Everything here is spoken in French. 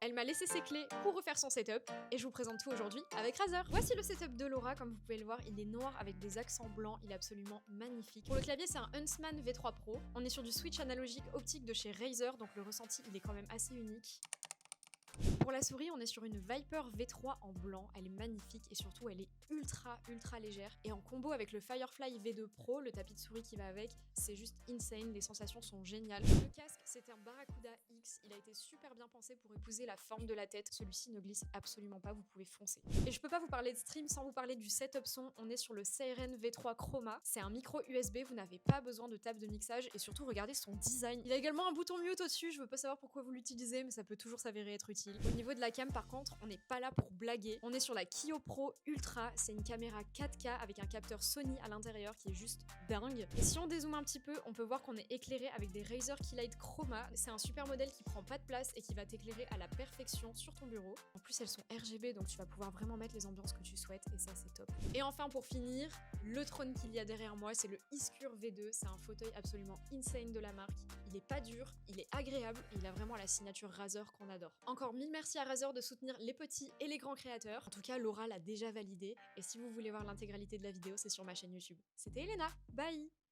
Elle m'a laissé ses clés pour refaire son setup et je vous présente tout aujourd'hui avec Razer. Voici le setup de Laura, comme vous pouvez le voir, il est noir avec des accents blancs, il est absolument magnifique. Pour le clavier, c'est un Huntsman V3 Pro. On est sur du switch analogique optique de chez Razer, donc le ressenti il est quand même assez unique. Pour la souris, on est sur une Viper V3 en blanc, elle est magnifique et surtout elle est ultra légère. Et en combo avec le Firefly V2 Pro, le tapis de souris qui va avec, c'est juste insane, les sensations sont géniales. Le casque, c'est un Barracuda X, il a été super bien pensé pour épouser la forme de la tête. Celui-ci ne glisse absolument pas, vous pouvez foncer. Et je peux pas vous parler de stream sans vous parler du setup son, on est sur le Seiren V3 Chroma. C'est un micro USB, vous n'avez pas besoin de table de mixage et surtout regardez son design. Il a également un bouton mute au-dessus, je veux pas savoir pourquoi vous l'utilisez mais ça peut toujours s'avérer être utile. Au niveau de la cam par contre, on n'est pas là pour blaguer. On est sur la Kio Pro Ultra, c'est une caméra 4K avec un capteur Sony à l'intérieur qui est juste dingue. Et si on dézoome un petit peu, on peut voir qu'on est éclairé avec des Razer Keylight Chroma. C'est un super modèle qui prend pas de place et qui va t'éclairer à la perfection sur ton bureau. En plus elles sont RGB donc tu vas pouvoir vraiment mettre les ambiances que tu souhaites et ça c'est top. Et enfin pour finir, le trône qu'il y a derrière moi, c'est le Iscure V2, c'est un fauteuil absolument insane de la marque. Il est pas dur, il est agréable et il a vraiment la signature Razer qu'on adore. Encore mille merci à Razer de soutenir les petits et les grands créateurs. En tout cas, Laura l'a déjà validé et si vous voulez voir l'intégralité de la vidéo, c'est sur ma chaîne YouTube. C'était Elena, bye!